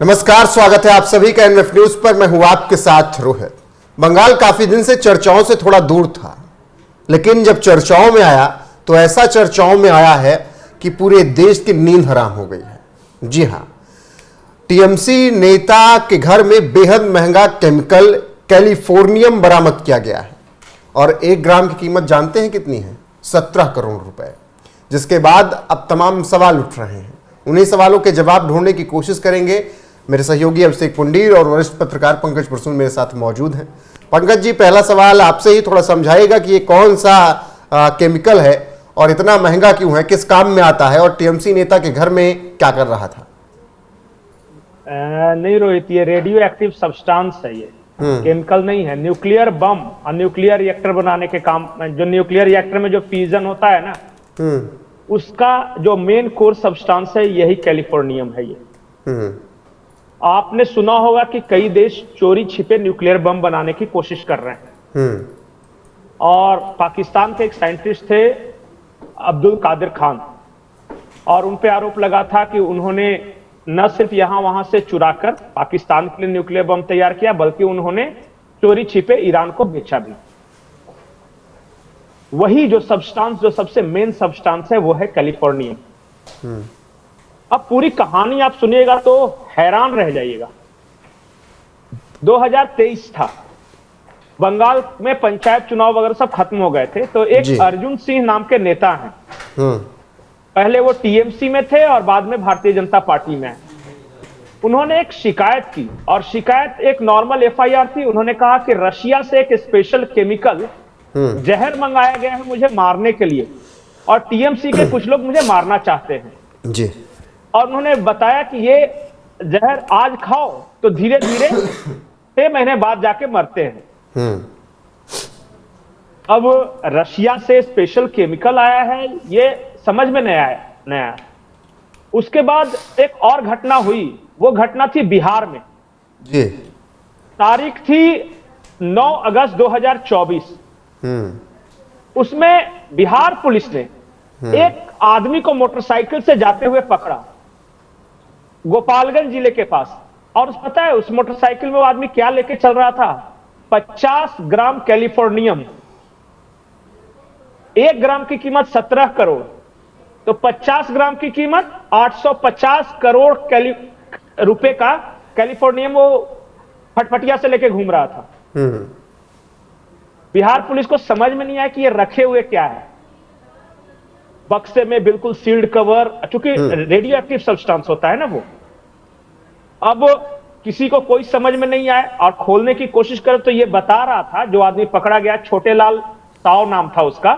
नमस्कार, स्वागत है आप सभी का एनएफ न्यूज पर। मैं हूं आपके साथ रोहित। बंगाल काफी दिन से चर्चाओं से थोड़ा दूर था, लेकिन जब चर्चाओं में आया तो ऐसा चर्चाओं में आया है कि पूरे देश की नींद हराम हो गई है। जी हां, टीएमसी नेता के घर में बेहद महंगा केमिकल कैलिफोर्नियम बरामद किया गया है और 1 ग्राम की कीमत जानते हैं कितनी है? 17 करोड़ रुपए। जिसके बाद अब तमाम सवाल उठ रहे हैं। उन्हीं सवालों के जवाब ढूंढने की कोशिश करेंगे। मेरे सहयोगी अभिषेक पुंडीर और वरिष्ठ पत्रकार पंकज प्रसून मेरे साथ मौजूद हैं। पंकज जी, पहला सवाल आपसे ही थोड़ा समझाइएगा कि ये कौन सा केमिकल है और इतना महंगा क्यों है, किस काम में आता है और टीएमसी नेता के घर में क्या कर रहा था? नहीं रोहित, ये रेडियो एक्टिव सब्सटेंस है। ये केमिकल नहीं है। न्यूक्लियर बम और न्यूक्लियर रिएक्टर बनाने के काम, जो न्यूक्लियर रिएक्टर में जो फ्यूजन होता है ना, उसका जो मेन कोर सब्सटेंस है यही कैलिफोर्नियम है। ये आपने सुना होगा कि कई देश चोरी छिपे न्यूक्लियर बम बनाने की कोशिश कर रहे हैं। और पाकिस्तान के एक साइंटिस्ट थे अब्दुल कादिर खान, और उन पे आरोप लगा था कि उन्होंने न सिर्फ यहां वहां से चुराकर पाकिस्तान के लिए न्यूक्लियर बम तैयार किया, बल्कि उन्होंने चोरी छिपे ईरान को बेचा भी। वही जो सब्सटेंस, जो सबसे मेन सब्सटेंस है, वो है कैलिफोर्नियम। अब पूरी कहानी आप सुनिएगा तो हैरान रह जाइएगा। 2023 था, बंगाल में पंचायत चुनाव वगैरह सब खत्म हो गए थे, तो एक अर्जुन सिंह नाम के नेता हैं। पहले वो टीएमसी में थे और बाद में भारतीय जनता पार्टी में। उन्होंने एक शिकायत की, और शिकायत एक नॉर्मल एफआईआर थी। उन्होंने कहा कि रशिया से एक स्पेशल केमिकल जहर मंगाया गया है मुझे मारने के लिए, और टीएमसी के कुछ लोग मुझे मारना चाहते हैं जी। और उन्होंने बताया कि ये जहर आज खाओ तो धीरे धीरे 6 महीने बाद जाके मरते हैं। अब रशिया से स्पेशल केमिकल आया है, ये समझ में नहीं आया। उसके बाद एक और घटना हुई। वो घटना थी बिहार में जी। तारीख थी 9 अगस्त 2024। उसमें बिहार पुलिस ने एक आदमी को मोटरसाइकिल से जाते हुए पकड़ा गोपालगंज जिले के पास। और पता है उस मोटरसाइकिल में वो आदमी क्या लेके चल रहा था? 50 ग्राम कैलिफोर्नियम। 1 ग्राम की कीमत 17 करोड़, तो 50 ग्राम की कीमत 850 करोड़ रुपए का कैलिफोर्नियम वो फटफटिया से लेके घूम रहा था। बिहार पुलिस को समझ में नहीं आया कि ये रखे हुए क्या है। बक्से में बिल्कुल सील्ड कवर, चूंकि रेडियो एक्टिव सब्सटेंस होता है ना वो। अब किसी को कोई समझ में नहीं आया और खोलने की कोशिश करे तो ये बता रहा था, जो आदमी पकड़ा गया, छोटे लाल साव नाम था उसका।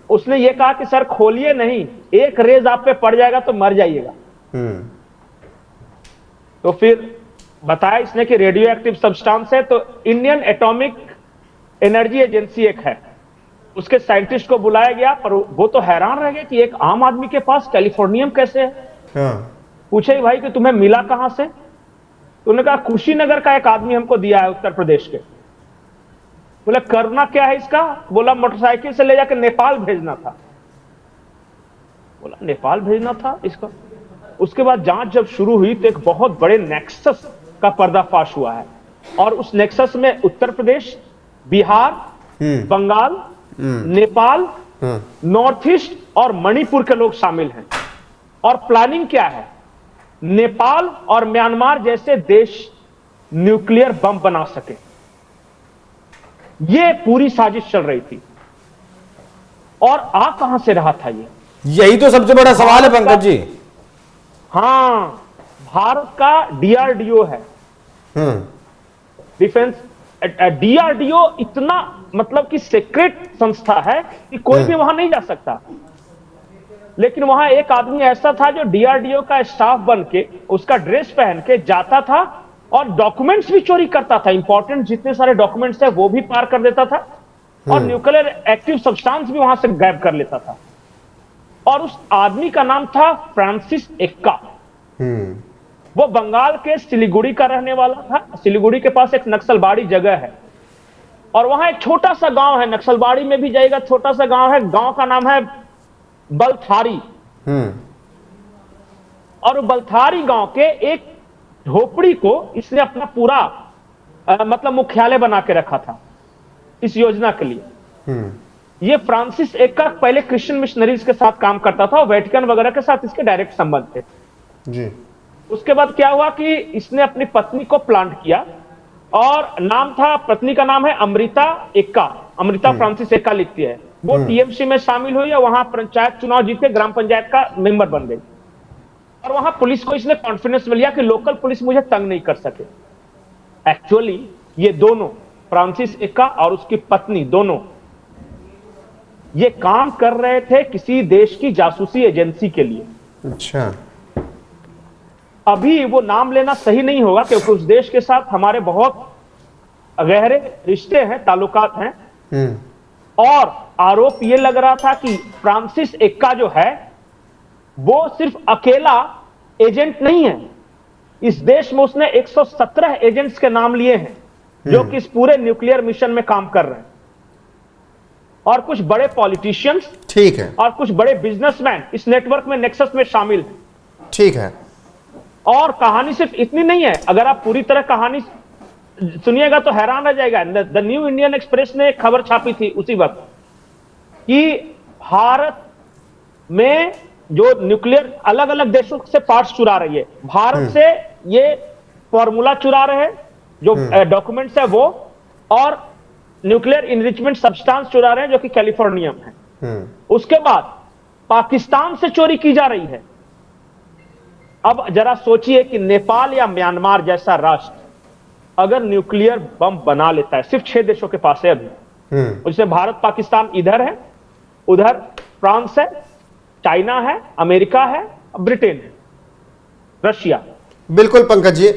उसने ये कहा कि सर खोलिए नहीं, एक रेज आप पे पड़ जाएगा तो मर जाइएगा। तो फिर बताया इसने कि रेडियो एक्टिव सब्सटेंस है। तो इंडियन एटॉमिक एनर्जी एजेंसी एक है, उसके साइंटिस्ट को बुलाया गया, पर वो तो हैरान रह गए कि एक आम आदमी के पास कैलिफोर्नियम कैसे है। पूछे भाई कि तुम्हें मिला कहां से? तो उन्होंने कहा कुशीनगर का एक आदमी हमको दिया है, उत्तर प्रदेश के। बोला करना क्या है इसका? बोला मोटरसाइकिल से ले जाकर नेपाल भेजना था। बोला नेपाल भेजना था इसका। उसके बाद जांच जब शुरू हुई तो एक बहुत बड़े नेक्सस का पर्दाफाश हुआ है, और उस नेक्सस में उत्तर प्रदेश, बिहार, बंगाल, नेपाल, नॉर्थ ईस्ट और मणिपुर के लोग शामिल हैं। और प्लानिंग क्या है? नेपाल और म्यांमार जैसे देश न्यूक्लियर बम बना सके, ये पूरी साजिश चल रही थी। और आ कहां से रहा था ये? यही तो सबसे बड़ा सवाल है पंकज जी। हां, भारत का डीआरडीओ है, डिफेंस डीआरडीओ इतना मतलब कि सीक्रेट संस्था है कि कोई भी वहां नहीं जा सकता। लेकिन वहां एक आदमी ऐसा था जो डीआरडीओ का स्टाफ बन के, उसका ड्रेस पहन के जाता था और डॉक्यूमेंट्स भी चोरी करता था। इंपॉर्टेंट जितने सारे डॉक्यूमेंट्स है वो भी पार कर देता था, और न्यूक्लियर एक्टिव सब्सटेंस भी वहां से गायब कर लेता था। और उस आदमी का नाम था फ्रांसिस एक्का। वो बंगाल के सिलीगुड़ी का रहने वाला था। सिलीगुड़ी के पास एक नक्सलबाड़ी जगह है, और वहां एक छोटा सा गांव है, नक्सलबाड़ी में भी जाएगा, छोटा सा गांव है, गांव का नाम है बलथारी। और बलथारी गांव के एक झोपड़ी को इसने अपना पूरा मतलब मुख्यालय बना के रखा था इस योजना के लिए। ये फ्रांसिस एका पहले क्रिश्चियन मिशनरीज के साथ काम करता था और वेटिकन वगैरह के साथ इसके डायरेक्ट संबंध थे जी। उसके बाद क्या हुआ कि इसने अपनी पत्नी को प्लांट किया और नाम था, पत्नी का नाम है अमृता एक्का, अमृता फ्रांसिस एक्का लिखती है। वो टीएमसी में शामिल हुई और वहां पंचायत चुनाव जीते, ग्राम पंचायत का मेंबर बन गई और वहां पुलिस को इसने कॉन्फिडेंस में लिया कि लोकल पुलिस मुझे तंग नहीं कर सके। एक्चुअली ये दोनों, फ्रांसिस एक्का और उसकी पत्नी, दोनों ये काम कर रहे थे किसी देश की जासूसी एजेंसी के लिए। अच्छा। अभी वो नाम लेना सही नहीं होगा क्योंकि उस देश के साथ हमारे बहुत गहरे रिश्ते हैं, ताल्लुकात हैं। और आरोप ये लग रहा था कि फ्रांसिस एक्का जो है वो सिर्फ अकेला एजेंट नहीं है। इस देश में उसने 117 एजेंट्स के नाम लिए हैं जो कि इस पूरे न्यूक्लियर मिशन में काम कर रहे हैं और कुछ बड़े पॉलिटिशियंस, ठीक है, और कुछ बड़े बिजनेसमैन इस नेटवर्क में, नेक्सस में शामिल हैं। ठीक है। और कहानी सिर्फ इतनी नहीं है, अगर आप पूरी तरह कहानी सुनिएगा तो हैरान रह जाएगा। द न्यू इंडियन एक्सप्रेस ने एक खबर छापी थी उसी वक्त कि भारत में जो न्यूक्लियर अलग अलग देशों से पार्ट्स चुरा रही है, भारत से ये फॉर्मूला चुरा रहे हैं, जो डॉक्यूमेंट्स है वो, और न्यूक्लियर इनरिचमेंट सब्सटेंस चुरा रहे हैं जो कि कैलिफोर्निया में है। उसके बाद पाकिस्तान से चोरी की जा रही है। अब जरा सोचिए कि नेपाल या म्यांमार जैसा राष्ट्र अगर न्यूक्लियर बम बना लेता है, सिर्फ 6 देशों के पास है अभी, उसमें भारत पाकिस्तान इधर है, उधर फ्रांस है, चाइना है, अमेरिका है, ब्रिटेन है, रशिया। बिल्कुल पंकज जी।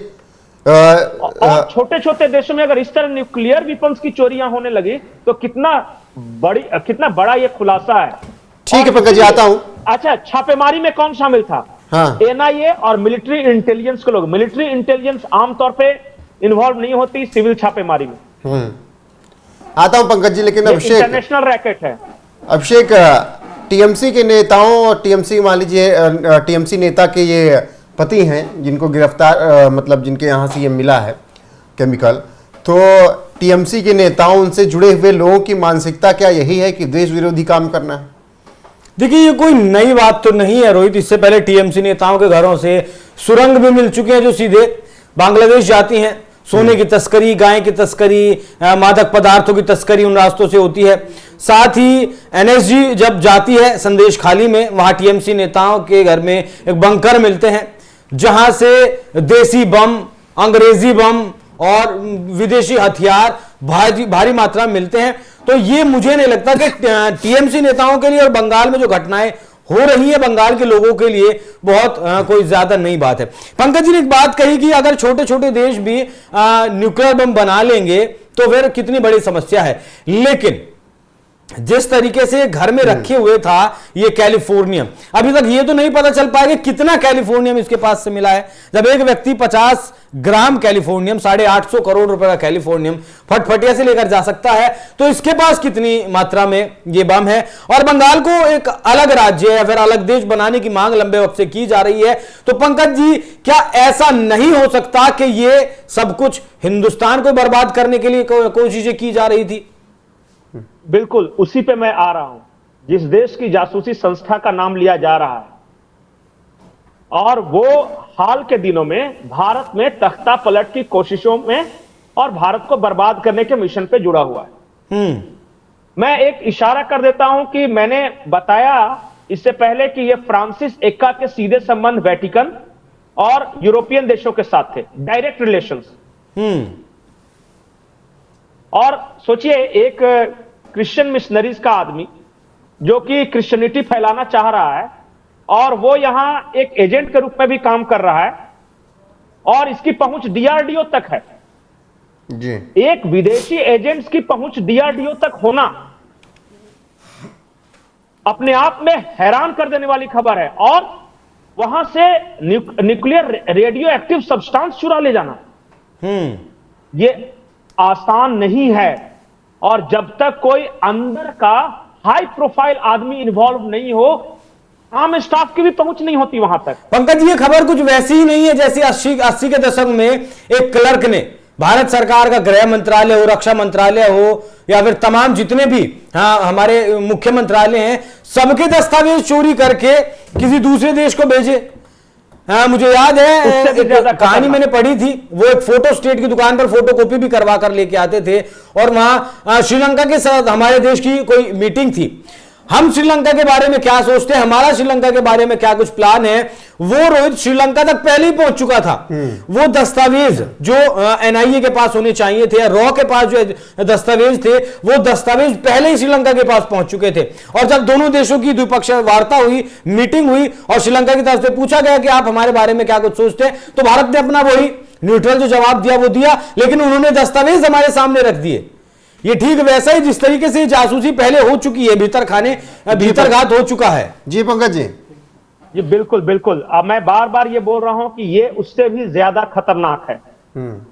और छोटे छोटे देशों में अगर इस तरह न्यूक्लियर वेपन्स की चोरियां होने लगी तो कितना बड़ा ये खुलासा है। ठीक है पंकज जी, आता हूं। अच्छा, छापेमारी में कौन शामिल था? हाँ। एनआईए और मिलिट्री इंटेलिजेंस के लोग। मिलिट्री इंटेलिजेंस आमतौर पे इन्वॉल्व नहीं होती सिविल छापेमारी में। आता हूं पंकज जी, लेकिन अभिषेक, इंटरनेशनल रैकेट है। अभिषेक, टीएमसी के नेताओं और टीएमसी मान लीजिए टीएमसी नेता के ये पति हैं जिनको गिरफ्तार मतलब जिनके यहाँ से ये मिला है केमिकल, तो टीएमसी के नेताओं, उनसे जुड़े हुए लोगों की मानसिकता क्या यही है कि देश विरोधी काम करना है? देखिए, ये कोई नई बात तो नहीं है रोहित। इससे पहले टीएमसी नेताओं के घरों से सुरंग भी मिल चुके हैं जो सीधे बांग्लादेश जाती हैं। सोने की तस्करी, गाय की तस्करी, मादक पदार्थों की तस्करी उन रास्तों से होती है। साथ ही एनएसजी जब जाती है संदेश खाली में, वहां टीएमसी नेताओं के घर में एक बंकर मिलते हैं जहां से देसी बम, अंग्रेजी बम और विदेशी हथियार भारी मात्रा में मिलते हैं। तो ये मुझे नहीं लगता कि टीएमसी नेताओं के लिए और बंगाल में जो घटनाएं हो रही है बंगाल के लोगों के लिए बहुत कोई ज्यादा नई बात है। पंकज जी ने एक बात कही कि अगर छोटे छोटे देश भी न्यूक्लियर बम बना लेंगे तो फिर कितनी बड़ी समस्या है। लेकिन जिस तरीके से घर में रखे हुए था ये कैलिफोर्नियम, अभी तक ये तो नहीं पता चल पाएगा कितना कैलिफोर्नियम इसके पास से मिला है। जब एक व्यक्ति 50 ग्राम कैलिफोर्नियम, 850 करोड़ रुपए का कैलिफोर्नियम फटफटिया से लेकर जा सकता है, तो इसके पास कितनी मात्रा में ये बम है। और बंगाल को एक अलग राज्य या फिर अलग देश बनाने की मांग लंबे वक्त से की जा रही है। तो पंकज जी, क्या ऐसा नहीं हो सकता कि ये सब कुछ हिंदुस्तान को बर्बाद करने के लिए कोशिशें की जा रही थी? बिल्कुल उसी पे मैं आ रहा हूं। जिस देश की जासूसी संस्था का नाम लिया जा रहा है और वो हाल के दिनों में भारत में तख्ता पलट की कोशिशों में और भारत को बर्बाद करने के मिशन पे जुड़ा हुआ है। मैं एक इशारा कर देता हूं कि मैंने बताया इससे पहले कि ये फ्रांसिस एक्का के सीधे संबंध वेटिकन और यूरोपियन देशों के साथ थे, डायरेक्ट रिलेशंस। और सोचिए, एक क्रिश्चियन मिशनरीज का आदमी जो कि क्रिश्चियनिटी फैलाना चाह रहा है और वो यहां एक एजेंट के रूप में भी काम कर रहा है और इसकी पहुंच डीआरडीओ तक है जी। एक विदेशी एजेंट्स की पहुंच डीआरडीओ तक होना अपने आप में हैरान कर देने वाली खबर है। और वहां से न्यूक्लियर रेडियो एक्टिव सब्सटेंस चुरा ले जाना ये आसान नहीं है। और जब तक कोई अंदर का हाई प्रोफाइल आदमी इन्वॉल्व नहीं हो, आम स्टाफ की भी पहुंच नहीं होती वहां तक। पंकज, ये खबर कुछ वैसी ही नहीं है जैसे 80 के दशक में एक क्लर्क ने भारत सरकार का गृह मंत्रालय हो, रक्षा मंत्रालय हो, या फिर तमाम जितने भी हमारे मुख्य मंत्रालय हैं, सबके दस्तावेज चोरी करके किसी दूसरे देश को भेजे। मुझे याद है एक कहानी मैंने पढ़ी थी, वो एक फोटो स्टेट की दुकान पर फोटोकॉपी भी करवा कर लेके आते थे, और वहां श्रीलंका के साथ हमारे देश की कोई मीटिंग थी। हम श्रीलंका के बारे में क्या सोचते हैं, हमारा श्रीलंका के बारे में क्या कुछ प्लान है, वो रोहित श्रीलंका तक पहले ही पहुंच चुका था। वो दस्तावेज जो एनआईए के पास होने चाहिए थे, या रॉ के पास जो दस्तावेज थे, वो दस्तावेज पहले ही श्रीलंका के पास पहुंच चुके थे। और जब दोनों देशों की द्विपक्षीय वार्ता हुई, मीटिंग हुई, और श्रीलंका की तरफ से पूछा गया कि आप हमारे बारे में क्या कुछ सोचते हैं, तो भारत ने अपना वही न्यूट्रल जो जवाब दिया वो दिया, लेकिन उन्होंने दस्तावेज हमारे सामने रख दिए। ये ठीक वैसा ही जिस तरीके से जासूसी पहले हो चुकी है, भीतरघात हो चुका है। जी पंकज जी। जी बिल्कुल बिल्कुल। अब मैं बार बार ये बोल रहा हूं कि ये उससे भी ज्यादा खतरनाक है।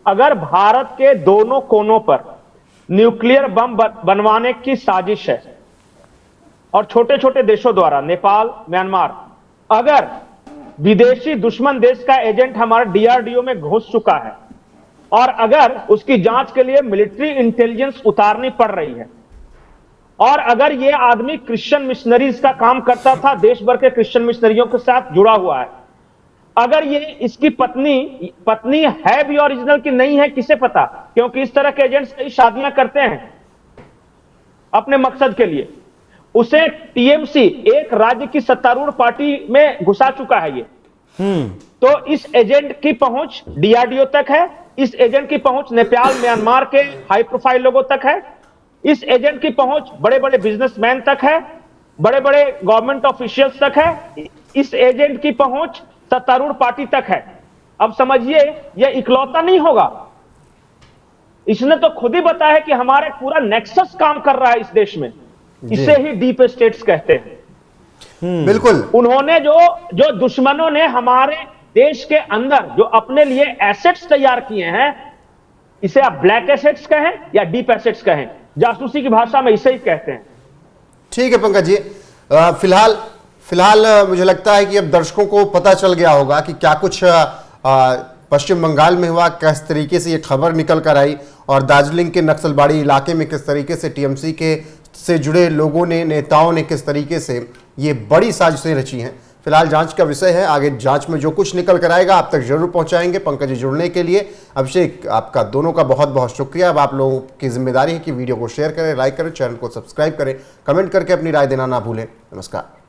अगर भारत के दोनों कोनों पर न्यूक्लियर बम बनवाने की साजिश है, और छोटे छोटे देशों द्वारा, नेपाल, म्यांमार, अगर विदेशी दुश्मन देश का एजेंट हमारा डीआरडीओ में घुस चुका है, और अगर उसकी जांच के लिए मिलिट्री इंटेलिजेंस उतारनी पड़ रही है, और अगर ये आदमी क्रिश्चियन मिशनरीज का काम करता था, देश भर के क्रिश्चियन मिशनरियों के साथ जुड़ा हुआ है, अगर ये इसकी पत्नी है भी ओरिजिनल की नहीं है किसे पता, क्योंकि इस तरह के एजेंट्स कई शादियां करते हैं अपने मकसद के लिए, उसे टीएमसी एक राज्य की सत्तारूढ़ पार्टी में घुसा चुका है ये। तो इस एजेंट की पहुंच डीआरडीओ तक है, इस एजेंट की पहुंच नेपाल, म्यांमार के हाई प्रोफाइल लोगों तक है, इस एजेंट की पहुंच बड़े बड़े बिजनेसमैन तक है, बड़े बड़े गवर्नमेंट ऑफिशियल्स तक है, इस एजेंट की पहुंच सत्तारूढ़ पार्टी तक है। अब समझिए, यह इकलौता नहीं होगा, इसने तो खुद ही बताया है कि हमारे पूरा नेक्सस काम कर रहा है इस देश में, इसे ही डीप स्टेट्स कहते हैं। बिल्कुल। उन्होंने जो दुश्मनों ने हमारे देश के अंदर जो अपने लिए एसेट्स तैयार किए हैं, इसे आप ब्लैक एसेट्स कहें या डीप एसेट्स कहें, जासूसी की भाषा में इसे ही कहते हैं। ठीक है पंकज जी। फिलहाल मुझे लगता है कि अब दर्शकों को पता चल गया होगा कि क्या कुछ पश्चिम बंगाल में हुआ, किस तरीके से ये खबर निकल कर आई, और दार्जिलिंग के नक्सलबाड़ी इलाके में किस तरीके से टीएमसी के से जुड़े लोगों ने, नेताओं ने किस तरीके से ये बड़ी साजिशें रची हैं। फिलहाल जांच का विषय है, आगे जांच में जो कुछ निकल कर आएगा आप तक जरूर पहुंचाएंगे। पंकज जी जुड़ने के लिए अभिषेक, आपका दोनों का बहुत बहुत शुक्रिया। अब आप लोगों की जिम्मेदारी है कि वीडियो को शेयर करें, लाइक करें, चैनल को सब्सक्राइब करें, कमेंट करके अपनी राय देना ना भूलें। नमस्कार।